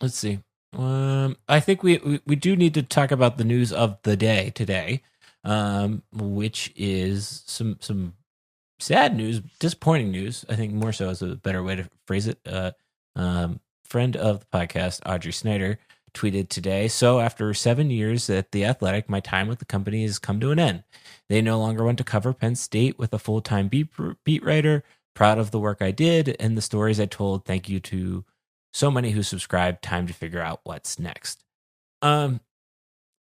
Let's see. I think we do need to talk about the news of the day today, which is some sad news, disappointing news. I think more so is a better way to phrase it. Friend of the podcast, Audrey Snyder, tweeted today. So after 7 years at The Athletic, my time with the company has come to an end. They no longer want to cover Penn State with a full-time beat writer. Proud of the work I did and the stories I told. Thank you to so many who subscribed. Time to figure out what's next. Um,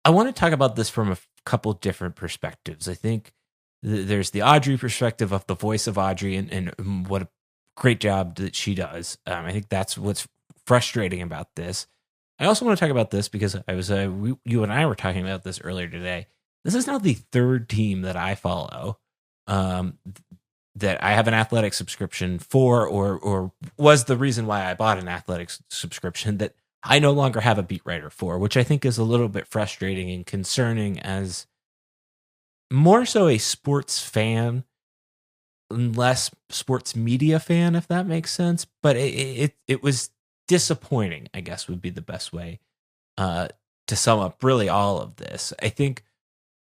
I want to talk about this from a couple different perspectives. I think there's the Audrey perspective of the voice of Audrey and what a great job that she does. I think that's what's frustrating about this. I also want to talk about this because you and I were talking about this earlier today. This is now the third team that I follow, that I have an athletic subscription for, or was the reason why I bought an athletic subscription that I no longer have a beat writer for, which I think is a little bit frustrating and concerning as more so a sports fan, less sports media fan, if that makes sense. But it was disappointing, I guess would be the best way to sum up really all of this. I think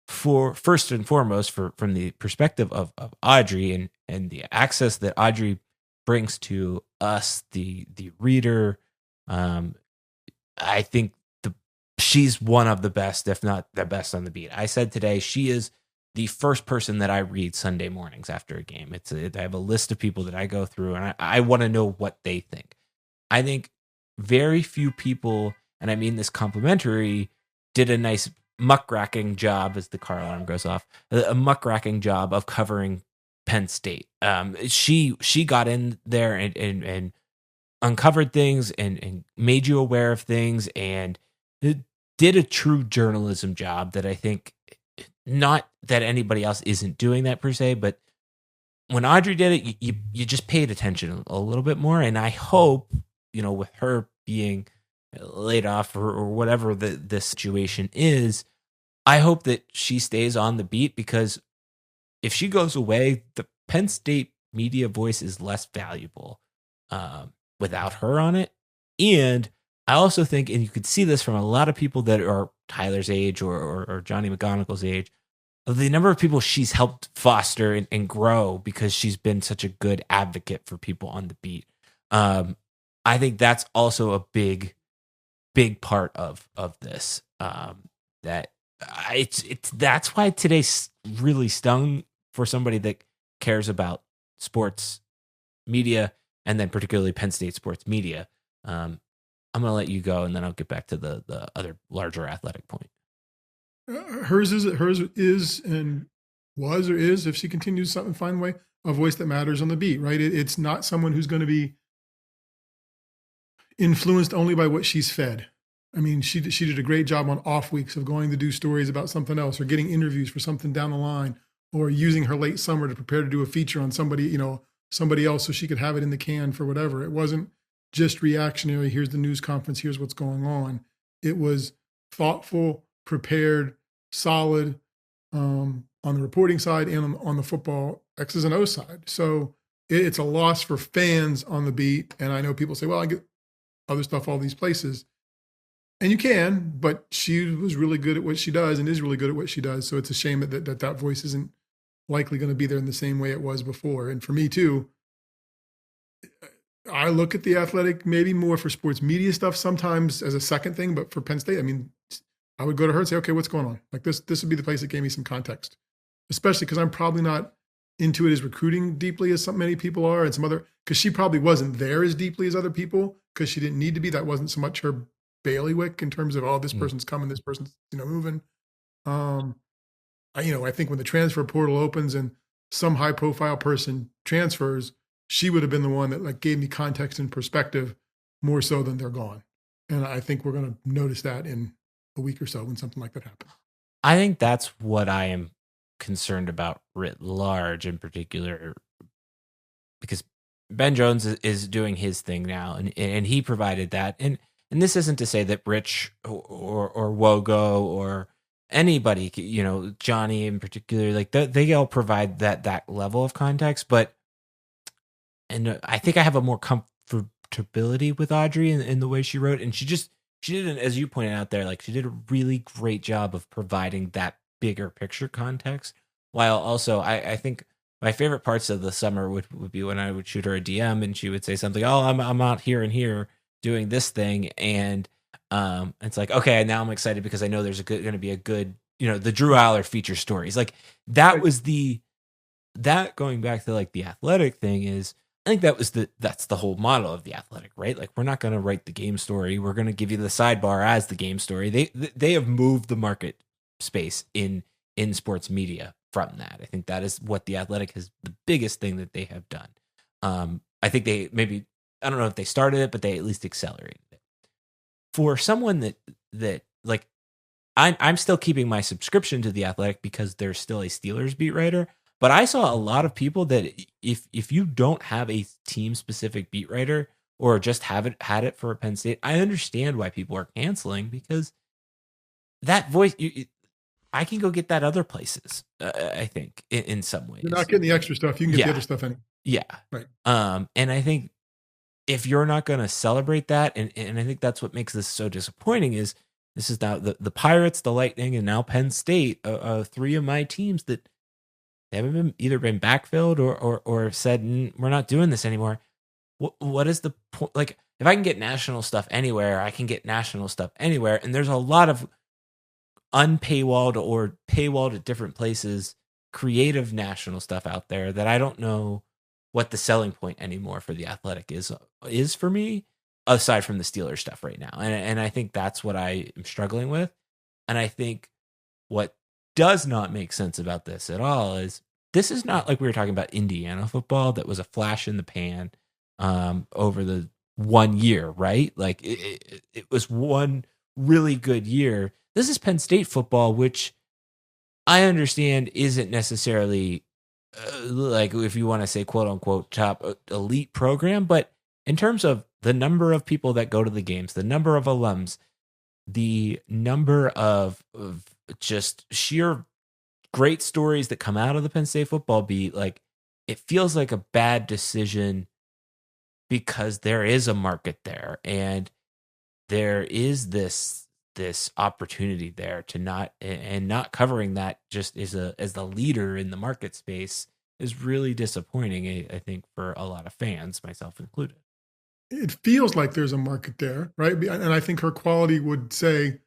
for first and foremost, from the perspective of Audrey and the access that Audrey brings to us, the reader, I think she's one of the best, if not the best on the beat. I said today she is the first person that I read Sunday mornings after a game. I have a list of people that I go through, and I want to know what they think. I think very few people, and I mean this complimentary, did a nice muckraking job, as the car alarm goes off, a muckraking job of covering Penn State. She got in there and uncovered things and made you aware of things and did a true journalism job that I think, not that anybody else isn't doing that per se, but when Audrey did it, you just paid attention a little bit more. And I hope, with her being laid off or whatever this situation is, I hope that she stays on the beat, because if she goes away, the Penn State media voice is less valuable without her on it. And I also think, and you could see this from a lot of people that are Tyler's age or Johnny McGonagall's age, of the number of people she's helped foster and grow because she's been such a good advocate for people on the beat. I think that's also a big part of this. That's why today really stung for somebody that cares about sports media, and then particularly Penn State sports media. I'm going to let you go, and then I'll get back to the other larger athletic point. Hers is and was or is, if she continues to find a way, a voice that matters on the beat, right? It's not someone who's going to be influenced only by what she's fed. I mean, she did a great job on off weeks of going to do stories about something else, or getting interviews for something down the line, or using her late summer to prepare to do a feature on somebody else, so she could have it in the can for whatever. It wasn't just reactionary. Here's the news conference. Here's what's going on. It was thoughtful, prepared, solid, on the reporting side and on the football X's and O's side. So it's a loss for fans on the beat. And I know people say, well, I get other stuff all these places. And you can, but she was really good at what she does and is really good at what she does. So it's a shame that voice isn't likely going to be there in the same way it was before. And for me too, I look at The Athletic maybe more for sports media stuff sometimes as a second thing, but for Penn State, I mean, I would go to her and say, okay, what's going on? Like this would be the place that gave me some context, especially because I'm probably not into it as recruiting deeply as many people are, and because she probably wasn't there as deeply as other people because she didn't need to be. That wasn't so much her bailiwick in terms of, oh, this person's coming, this person's, moving. I think when the transfer portal opens and some high profile person transfers, she would have been the one that gave me context and perspective more so than they're gone. And I think we're going to notice that in a week or so when something like that happens. I think that's what I am concerned about writ large, in particular, because Ben Jones is doing his thing now, and he provided that. And this isn't to say that Rich or Wogo or anybody, Johnny in particular, they all provide that level of context. But, and I think I have a more comfortability with Audrey in the way she wrote. And she did, as you pointed out there, like she did a really great job of providing that bigger picture context. While also, I think my favorite parts of the summer would be when I would shoot her a DM and she would say something, oh, I'm out here and here doing this thing. And it's like, okay, now I'm excited because I know there's going to be a good, the Drew Aller feature stories. Like that was that going back to like the Athletic thing is, I think that's the whole model of the Athletic, right? Like we're not going to write the game story. We're going to give you the sidebar as the game story. They have moved the market space in sports media from that. I think that is what the Athletic is, the biggest thing that they have done. I think I don't know if they started it, but they at least accelerated it. For someone that like, I'm still keeping my subscription to the Athletic because there's still a Steelers beat writer. But I saw a lot of people that if you don't have a team specific beat writer or just had it for Penn State, I understand why people are canceling, because that voice, I can go get that other places. I think in some ways you're not getting the extra stuff. You can get the other stuff anyway. Yeah. Right. And I think if you're not going to celebrate that, and I think that's what makes this so disappointing, is this is now the Pirates, the Lightning, and now Penn State, three of my teams that they haven't either been backfilled or said, we're not doing this anymore. What is the point? Like, if I can get national stuff anywhere, I can get national stuff anywhere. And there's a lot of unpaywalled or paywalled at different places, creative national stuff out there that I don't know what the selling point anymore for the Athletic is for me, aside from the Steelers stuff right now. And I think that's what I am struggling with. And I think what does not make sense about this at all is this is not like we were talking about Indiana football that was a flash in the pan over the 1 year, right? Like it was one really good year. This is Penn State football, which I understand isn't necessarily like, if you want to say quote unquote top elite program, but in terms of the number of people that go to the games, the number of alums, the number of just sheer great stories that come out of the Penn State football beat, like it feels like a bad decision because there is a market there and there is this opportunity there to not covering that just as the leader in the market space is really disappointing, I think, for a lot of fans, myself included. It feels like there's a market there, right? And I think her quality would say,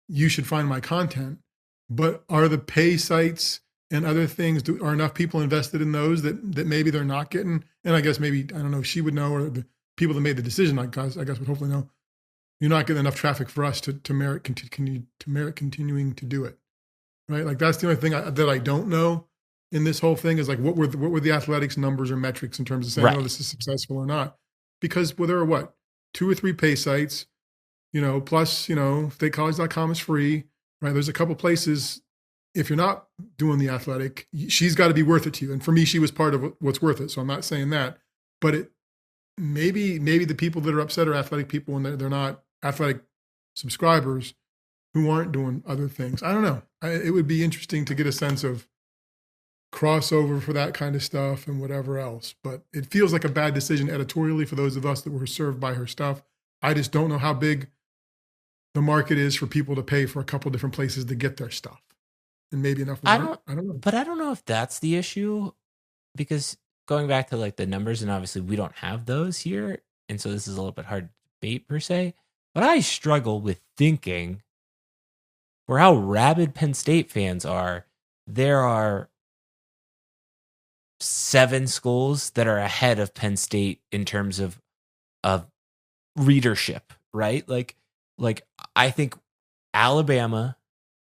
you should find my content. But are the pay sites and other things, are enough people invested in those that maybe they're not getting? And I guess maybe, I don't know, she would know, or the people that made the decision, I guess would hopefully know, you're not getting enough traffic for us to merit continuing to do it, right? Like that's the only thing that I don't know in this whole thing is like, what were the Athletics numbers or metrics in terms of saying, right. Oh, this is successful or not? Because there are 2 or 3 pay sites, plus, statecollege.com is free. Right. There's a couple places. If you're not doing the Athletic, she's got to be worth it to you. And for me, she was part of what's worth it. So I'm not saying that, but maybe the people that are upset are Athletic people when they're not Athletic subscribers who aren't doing other things. I don't know. It would be interesting to get a sense of crossover for that kind of stuff and whatever else. But it feels like a bad decision editorially for those of us that were served by her stuff. I just don't know how big the market is for people to pay for a couple different places to get their stuff, and maybe enough. I don't know, but I don't know if that's the issue, because going back to like the numbers, and obviously we don't have those here, and so this is a little bit hard to debate per se. But I struggle with thinking, for how rabid Penn State fans are, there are 7 schools that are ahead of Penn State in terms of readership, right? Like I think Alabama,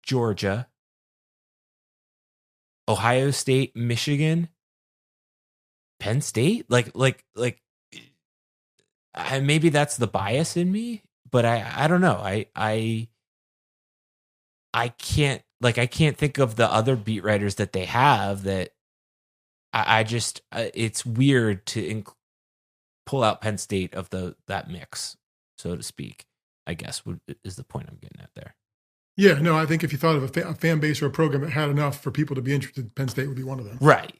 Georgia, Ohio State, Michigan, Penn State, like maybe that's the bias in me, but I don't know. I can't think of the other beat writers that they have that I just it's weird to pull out Penn State of that mix, so to speak. I guess is the point I'm getting at there. Yeah, no, I think if you thought of a fan base or a program that had enough for people to be interested, Penn State would be one of them. Right.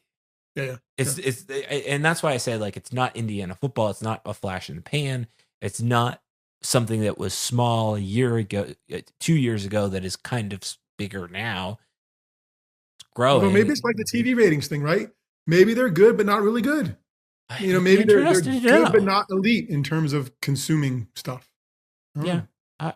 Yeah. And that's why I say, like, it's not Indiana football. It's not a flash in the pan. It's not something that was small a year ago, 2 years ago, that is kind of bigger now. It's growing. Although maybe it's like the TV ratings thing, right? Maybe they're good, but not really good. Maybe they're good, but not elite in terms of consuming stuff. Yeah.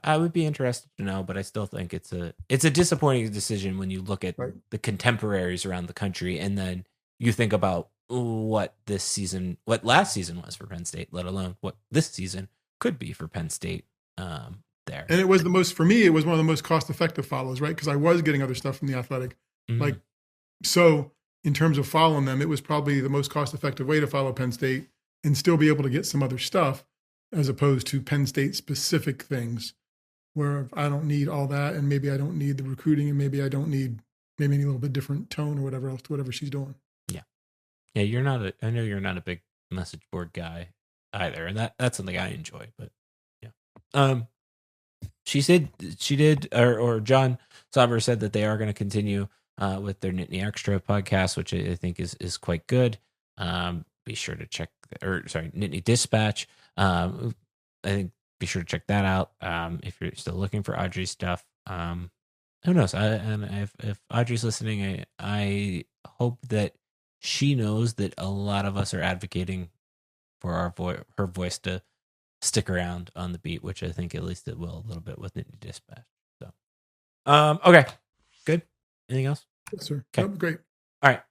I would be interested to know, but I still think it's a disappointing decision when you look at the contemporaries around the country, and then you think about what last season was for Penn State, let alone what this season could be for Penn State. There, and it was for me, it was one of the most cost-effective follows, right? Because I was getting other stuff from The Athletic, so in terms of following them, it was probably the most cost-effective way to follow Penn State and still be able to get some other stuff, as opposed to Penn State specific things where I don't need all that, and maybe I don't need the recruiting, and maybe I don't need maybe a little bit different tone or whatever else to whatever she's doing. Yeah, I know you're not a big message board guy either, and that's something I enjoy. But yeah, she did, or John Sauber said that they are going to continue with their Nittany Extra podcast, which I think is quite good. Be sure to check, Nittany Dispatch. I think be sure to check that out if you're still looking for Audrey's stuff. Who knows? If Audrey's listening, I hope that she knows that a lot of us are advocating for her voice to stick around on the beat, which I think at least it will a little bit with Nittany Dispatch. So, okay, good. Anything else? Yes, sir. Okay, great. All right.